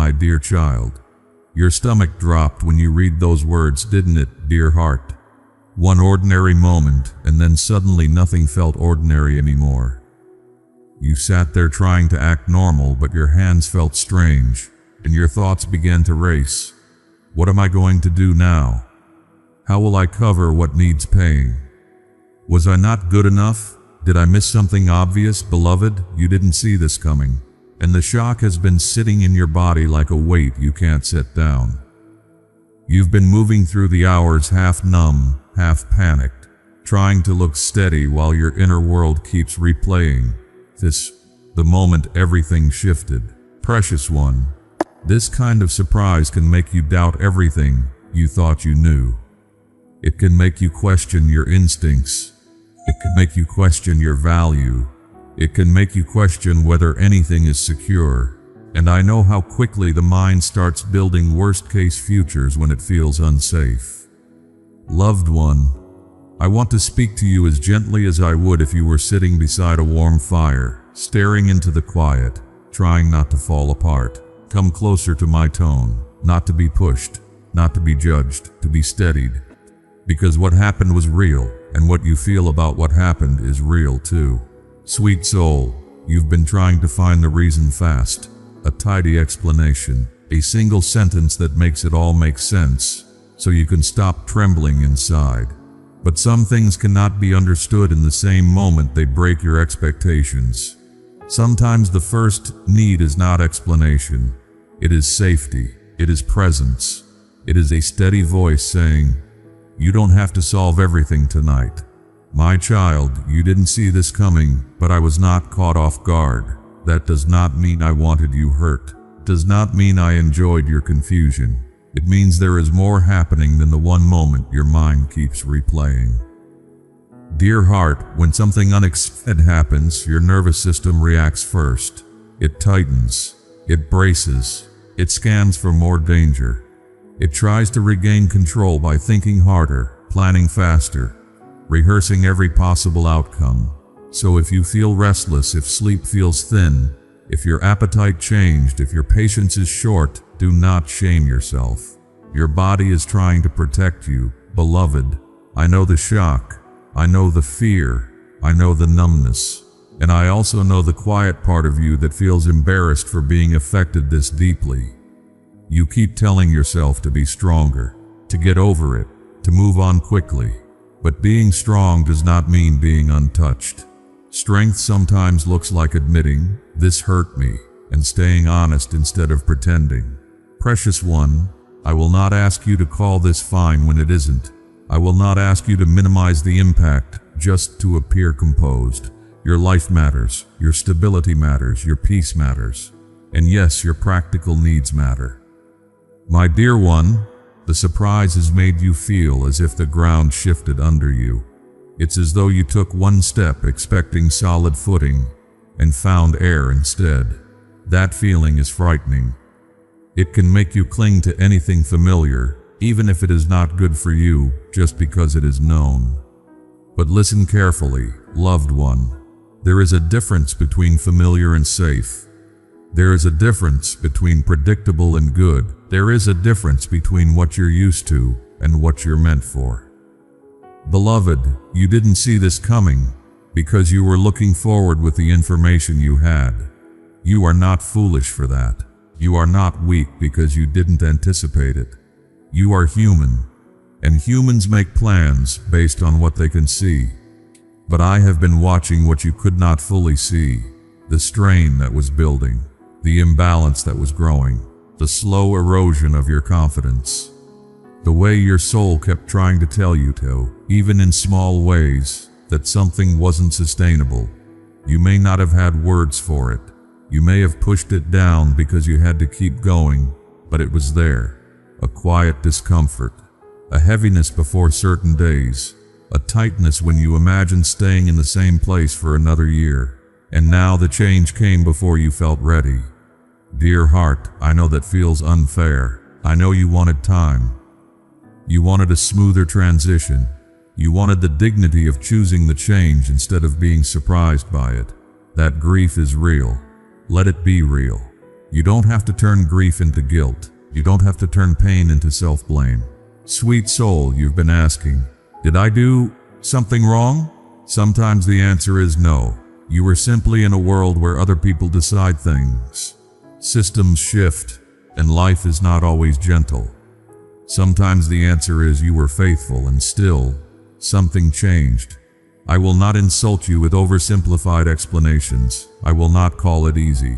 my dear child. Your stomach dropped when you read those words, didn't it, dear heart? One ordinary moment, and then suddenly nothing felt ordinary anymore. You sat there trying to act normal, but your hands felt strange, and your thoughts began to race. What am I going to do now? How will I cover what needs paying? Was I not good enough? Did I miss something obvious, beloved? You didn't see this coming, and the shock has been sitting in your body like a weight you can't set down. You've been moving through the hours half numb, half panicked, trying to look steady while your inner world keeps replaying the moment everything shifted. Precious one, this kind of surprise can make you doubt everything you thought you knew. It can make you question your instincts. It can make you question your value. It can make you question whether anything is secure. And I know how quickly the mind starts building worst-case futures when it feels unsafe. Loved one, I want to speak to you as gently as I would if you were sitting beside a warm fire, staring into the quiet, trying not to fall apart. Come closer to my tone, not to be pushed, not to be judged, to be steadied. Because what happened was real, and what you feel about what happened is real too. Sweet soul, you've been trying to find the reason fast, a tidy explanation, a single sentence that makes it all make sense, so you can stop trembling inside. But some things cannot be understood in the same moment they break your expectations. Sometimes the first need is not explanation. It is safety. It is presence. It is a steady voice saying, "You don't have to solve everything tonight. My child, you didn't see this coming, but I was not caught off guard. That does not mean I wanted you hurt. It does not mean I enjoyed your confusion. It means there is more happening than the one moment your mind keeps replaying." Dear heart, when something unexpected happens, your nervous system reacts first. It tightens. It braces. It scans for more danger. It tries to regain control by thinking harder, planning faster, rehearsing every possible outcome. So if you feel restless, if sleep feels thin, if your appetite changed, if your patience is short, do not shame yourself. Your body is trying to protect you, beloved. I know the shock. I know the fear. I know the numbness. And I also know the quiet part of you that feels embarrassed for being affected this deeply. You keep telling yourself to be stronger, to get over it, to move on quickly. But being strong does not mean being untouched. Strength sometimes looks like admitting, "This hurt me," and staying honest instead of pretending. Precious one, I will not ask you to call this fine when it isn't. I will not ask you to minimize the impact just to appear composed. Your life matters, your stability matters, your peace matters. And yes, your practical needs matter. My dear one, the surprise has made you feel as if the ground shifted under you. It's as though you took one step expecting solid footing and found air instead. That feeling is frightening. It can make you cling to anything familiar, even if it is not good for you, just because it is known. But listen carefully, loved one. There is a difference between familiar and safe. There is a difference between predictable and good. There is a difference between what you're used to and what you're meant for. Beloved, you didn't see this coming because you were looking forward with the information you had. You are not foolish for that. You are not weak because you didn't anticipate it. You are human, and humans make plans based on what they can see. But I have been watching what you could not fully see, the strain that was building, the imbalance that was growing, the slow erosion of your confidence. The way your soul kept trying to tell you to, even in small ways, that something wasn't sustainable. You may not have had words for it. You may have pushed it down because you had to keep going, but it was there. A quiet discomfort, a heaviness before certain days, a tightness when you imagined staying in the same place for another year. And now the change came before you felt ready. Dear heart, I know that feels unfair. I know you wanted time. You wanted a smoother transition. You wanted the dignity of choosing the change instead of being surprised by it. That grief is real. Let it be real. You don't have to turn grief into guilt. You don't have to turn pain into self-blame. Sweet soul, you've been asking, did I do something wrong? Sometimes the answer is no. You are simply in a world where other people decide things. Systems shift, and life is not always gentle. Sometimes the answer is you were faithful and still, something changed. I will not insult you with oversimplified explanations. I will not call it easy.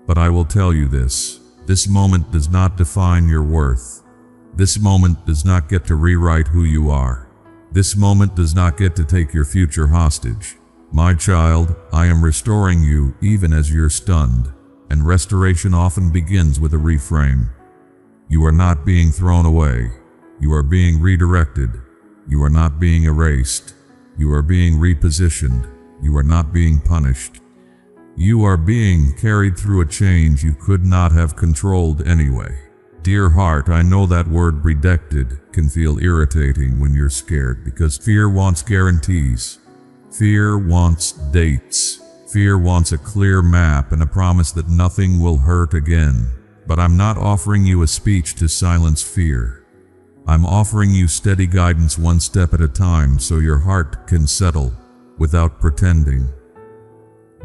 But I will tell you this. This moment does not define your worth. This moment does not get to rewrite who you are. This moment does not get to take your future hostage. My child, I am restoring you even as you're stunned, and restoration often begins with a reframe. You are not being thrown away. You are being redirected. You are not being erased. You are being repositioned. You are not being punished. You are being carried through a change you could not have controlled anyway. Dear heart, I know that word "predicted" can feel irritating when you're scared because fear wants guarantees. Fear wants dates. Fear wants a clear map and a promise that nothing will hurt again. But I'm not offering you a speech to silence fear. I'm offering you steady guidance one step at a time so your heart can settle without pretending.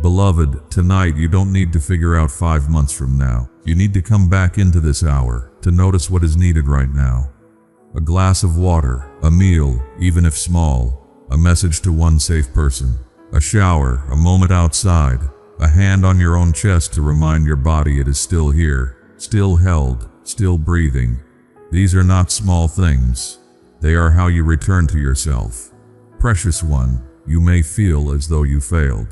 Beloved, tonight you don't need to figure out 5 months from now. You need to come back into this hour to notice what is needed right now. A glass of water, a meal, even if small, a message to one safe person, a shower, a moment outside, a hand on your own chest to remind your body it is still here, still held, still breathing. These are not small things. They are how you return to yourself. Precious one, you may feel as though you failed.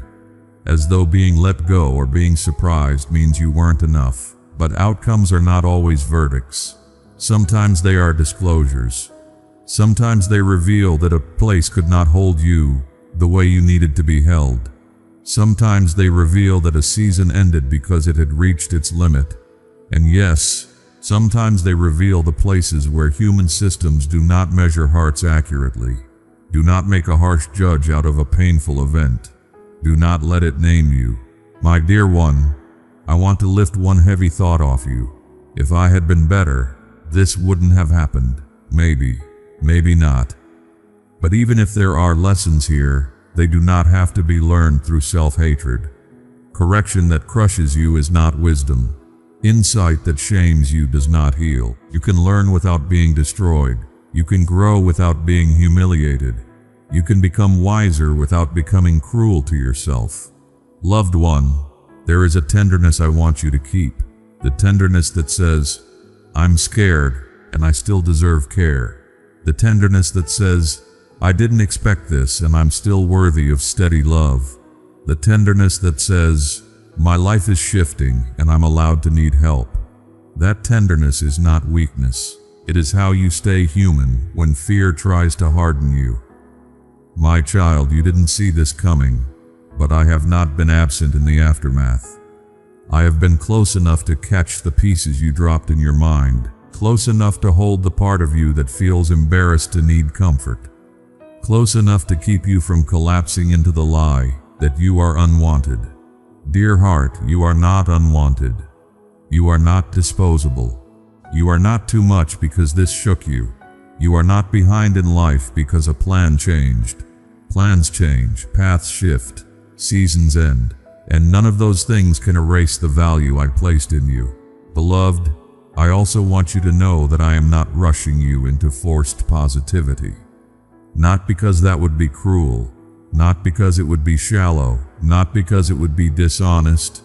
As though being let go or being surprised means you weren't enough. But outcomes are not always verdicts. Sometimes they are disclosures. Sometimes they reveal that a place could not hold you the way you needed to be held. Sometimes they reveal that a season ended because it had reached its limit. And yes, sometimes they reveal the places where human systems do not measure hearts accurately. Do not make a harsh judge out of a painful event. Do not let it name you. My dear one, I want to lift one heavy thought off you. If I had been better, this wouldn't have happened. Maybe, maybe not. But even if there are lessons here, they do not have to be learned through self-hatred. Correction that crushes you is not wisdom. Insight that shames you does not heal. You can learn without being destroyed. You can grow without being humiliated. You can become wiser without becoming cruel to yourself. Loved one, there is a tenderness I want you to keep. The tenderness that says, I'm scared and I still deserve care. The tenderness that says, I didn't expect this and I'm still worthy of steady love. The tenderness that says, my life is shifting and I'm allowed to need help. That tenderness is not weakness. It is how you stay human when fear tries to harden you. My child, you didn't see this coming, but I have not been absent in the aftermath. I have been close enough to catch the pieces you dropped in your mind, close enough to hold the part of you that feels embarrassed to need comfort, close enough to keep you from collapsing into the lie that you are unwanted. Dear heart, you are not unwanted. You are not disposable. You are not too much because this shook you. You are not behind in life because a plan changed. Plans change, paths shift, seasons end, and none of those things can erase the value I placed in you. Beloved, I also want you to know that I am not rushing you into forced positivity. Not because that would be cruel, not because it would be shallow, not because it would be dishonest.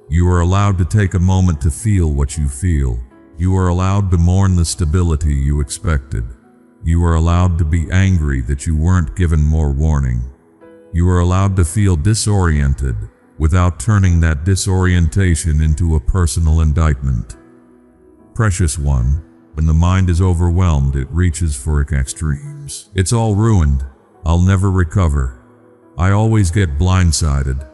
You are allowed to take a moment to feel what you feel. You are allowed to mourn the stability you expected. You are allowed to be angry that you weren't given more warning. You are allowed to feel disoriented without turning that disorientation into a personal indictment. Precious one, when the mind is overwhelmed, it reaches for extremes. It's all ruined. I'll never recover. I always get blindsided.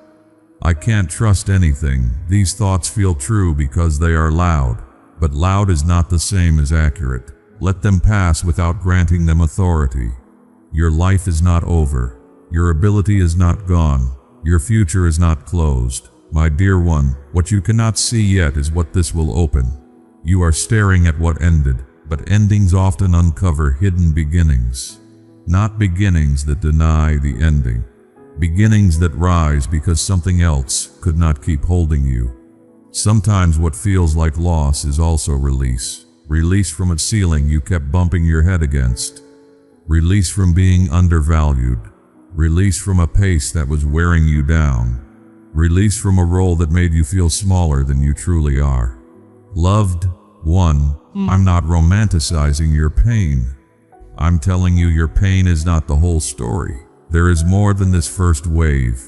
I can't trust anything. These thoughts feel true because they are loud. But loud is not the same as accurate. Let them pass without granting them authority. Your life is not over. Your ability is not gone. Your future is not closed. My dear one, what you cannot see yet is what this will open. You are staring at what ended, but endings often uncover hidden beginnings. Not beginnings that deny the ending. Beginnings that rise because something else could not keep holding you. Sometimes what feels like loss is also release. Release from a ceiling you kept bumping your head against. Release from being undervalued. Release from a pace that was wearing you down. Release from a role that made you feel smaller than you truly are. Loved one, I'm not romanticizing your pain. I'm telling you your pain is not the whole story. There is more than this first wave.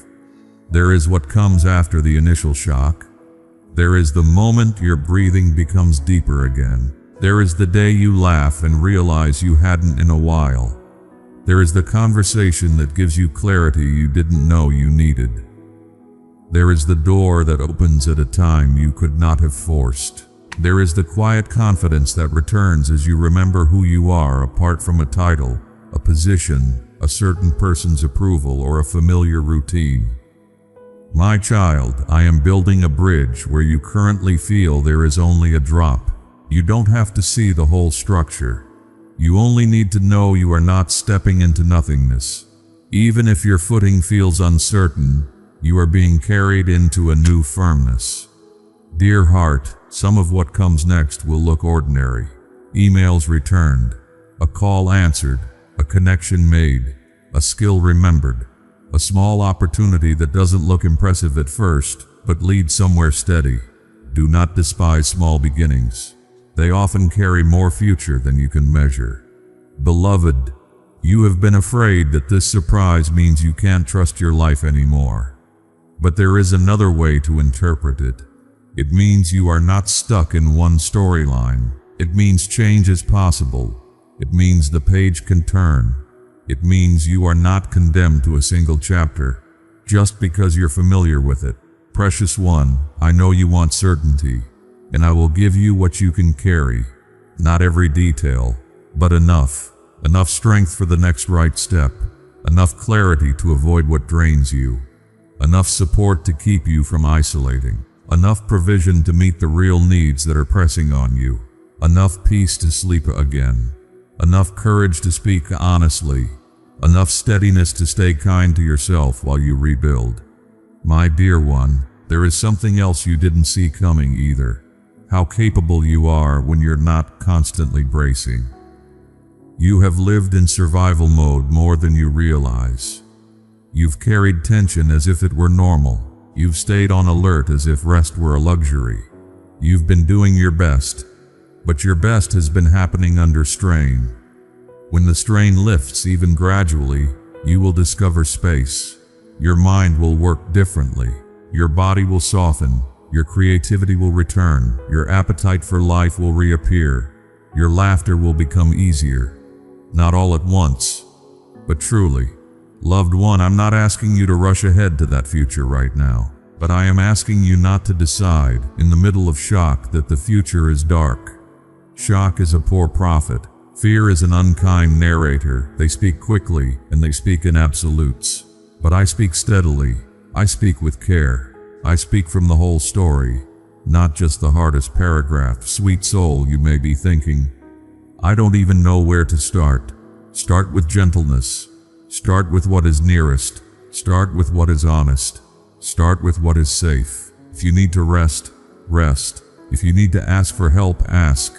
There is what comes after the initial shock. There is the moment your breathing becomes deeper again. There is the day you laugh and realize you hadn't in a while. There is the conversation that gives you clarity you didn't know you needed. There is the door that opens at a time you could not have forced. There is the quiet confidence that returns as you remember who you are apart from a title, a position, a certain person's approval, or a familiar routine. My child, I am building a bridge where you currently feel there is only a drop. You don't have to see the whole structure. You only need to know you are not stepping into nothingness. Even if your footing feels uncertain, you are being carried into a new firmness. Dear heart, some of what comes next will look ordinary. Emails returned, a call answered, a connection made, a skill remembered, a small opportunity that doesn't look impressive at first, but leads somewhere steady. Do not despise small beginnings. They often carry more future than you can measure. Beloved, you have been afraid that this surprise means you can't trust your life anymore. But there is another way to interpret it. It means you are not stuck in one storyline. It means change is possible. It means the page can turn. It means you are not condemned to a single chapter, just because you're familiar with it. Precious one, I know you want certainty, and I will give you what you can carry. Not every detail, but enough. Enough strength for the next right step. Enough clarity to avoid what drains you. Enough support to keep you from isolating. Enough provision to meet the real needs that are pressing on you. Enough peace to sleep again. Enough courage to speak honestly. Enough steadiness to stay kind to yourself while you rebuild. My dear one, there is something else you didn't see coming either. How capable you are when you're not constantly bracing. You have lived in survival mode more than you realize. You've carried tension as if it were normal. You've stayed on alert as if rest were a luxury. You've been doing your best, but your best has been happening under strain. When the strain lifts even gradually, you will discover space. Your mind will work differently. Your body will soften. Your creativity will return. Your appetite for life will reappear. Your laughter will become easier. Not all at once, but truly. Loved one, I'm not asking you to rush ahead to that future right now, but I am asking you not to decide, in the middle of shock, that the future is dark. Shock is a poor prophet. Fear is an unkind narrator. They speak quickly, and they speak in absolutes. But I speak steadily. I speak with care. I speak from the whole story, not just the hardest paragraph. Sweet soul, you may be thinking, I don't even know where to start. Start with gentleness. Start with what is nearest. Start with what is honest. Start with what is safe. If you need to rest, rest. If you need to ask for help, ask.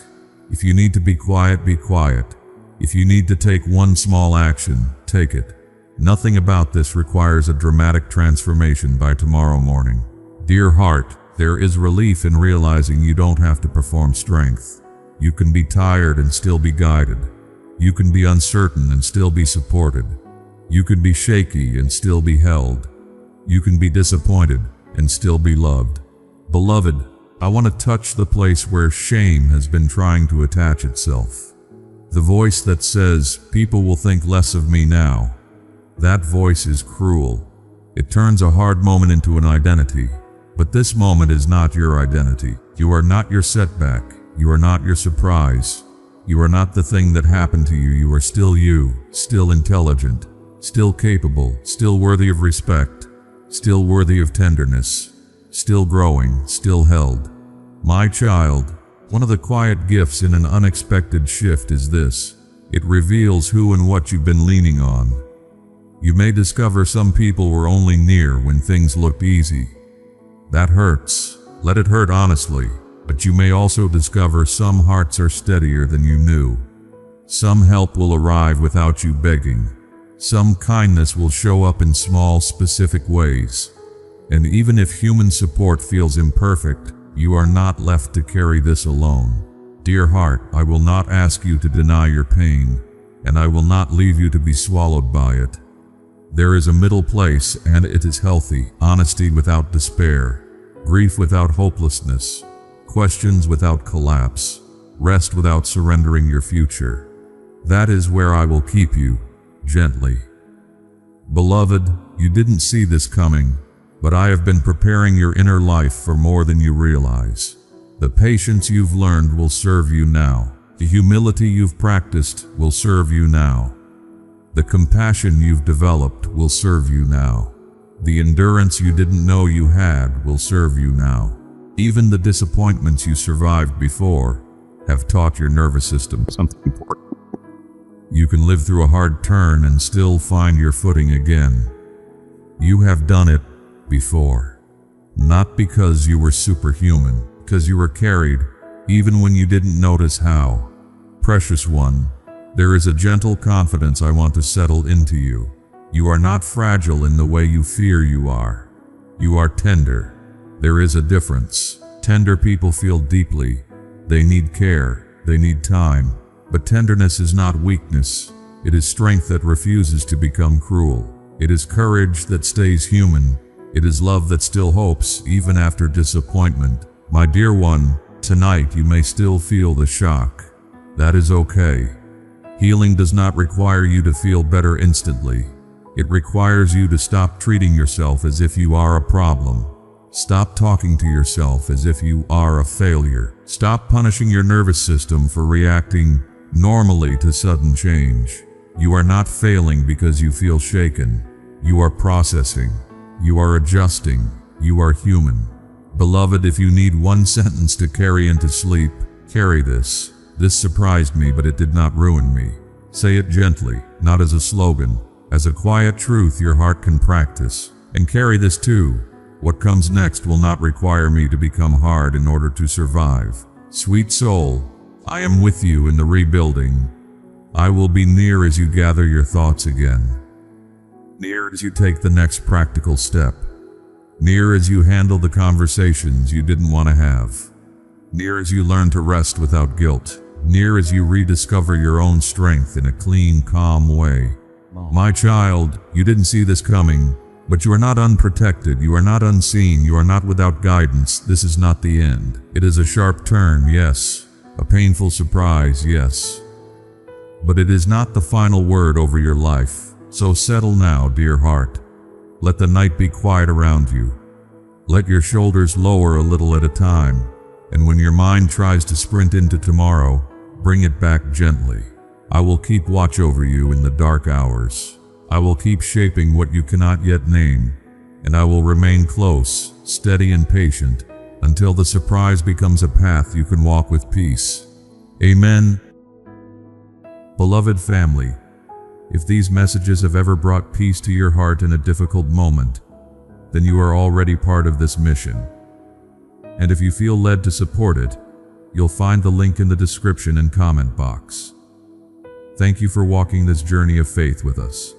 If you need to be quiet, be quiet. If you need to take one small action, take it. Nothing about this requires a dramatic transformation by tomorrow morning. Dear heart, there is relief in realizing you don't have to perform strength. You can be tired and still be guided. You can be uncertain and still be supported. You can be shaky and still be held. You can be disappointed and still be loved. Beloved, I want to touch the place where shame has been trying to attach itself. The voice that says, people will think less of me now. That voice is cruel. It turns a hard moment into an identity. But this moment is not your identity. You are not your setback. You are not your surprise. You are not the thing that happened to you. You are still you, still intelligent, still capable, still worthy of respect, still worthy of tenderness, still growing, still held. My child, one of the quiet gifts in an unexpected shift is this. It reveals who and what you've been leaning on. You may discover some people were only near when things looked easy. That hurts. Let it hurt honestly. But you may also discover some hearts are steadier than you knew. Some help will arrive without you begging. Some kindness will show up in small, specific ways. And even if human support feels imperfect, you are not left to carry this alone. Dear heart, I will not ask you to deny your pain, and I will not leave you to be swallowed by it. There is a middle place, and it is healthy. Honesty without despair, grief without hopelessness, questions without collapse, rest without surrendering your future. That is where I will keep you, gently. Beloved, you didn't see this coming, but I have been preparing your inner life for more than you realize. The patience you've learned will serve you now. The humility you've practiced will serve you now. The compassion you've developed will serve you now. The endurance you didn't know you had will serve you now. Even the disappointments you survived before have taught your nervous system something important. You can live through a hard turn and still find your footing again. You have done it before. Not because you were superhuman, because you were carried, even when you didn't notice how. Precious one, there is a gentle confidence I want to settle into you. You are not fragile in the way you fear you are. You are tender. There is a difference. Tender people feel deeply. They need care. They need time. But tenderness is not weakness. It is strength that refuses to become cruel. It is courage that stays human. It is love that still hopes even after disappointment. My dear one, tonight you may still feel the shock. That is okay. Healing does not require you to feel better instantly. It requires you to stop treating yourself as if you are a problem. Stop talking to yourself as if you are a failure. Stop punishing your nervous system for reacting normally to sudden change. You are not failing because you feel shaken. You are processing. You are adjusting. You are human. Beloved, if you need one sentence to carry into sleep, carry this. This surprised me, but it did not ruin me. Say it gently, not as a slogan, as a quiet truth your heart can practice. And carry this too. What comes next will not require me to become hard in order to survive. Sweet soul, I am with you in the rebuilding. I will be near as you gather your thoughts again. Near as you take the next practical step. Near as you handle the conversations you didn't want to have. Near as you learn to rest without guilt. Near as you rediscover your own strength in a clean, calm way. My child, you didn't see this coming, but you are not unprotected, you are not unseen, you are not without guidance. This is not the end. It is a sharp turn, yes. A painful surprise, yes. But it is not the final word over your life. So settle now, dear heart. Let the night be quiet around you. Let your shoulders lower a little at a time. And when your mind tries to sprint into tomorrow, bring it back gently. I will keep watch over you in the dark hours. I will keep shaping what you cannot yet name. And I will remain close, steady and patient, until the surprise becomes a path you can walk with peace. Amen. Beloved family, if these messages have ever brought peace to your heart in a difficult moment, then you are already part of this mission. And if you feel led to support it, you'll find the link in the description and comment box. Thank you for walking this journey of faith with us.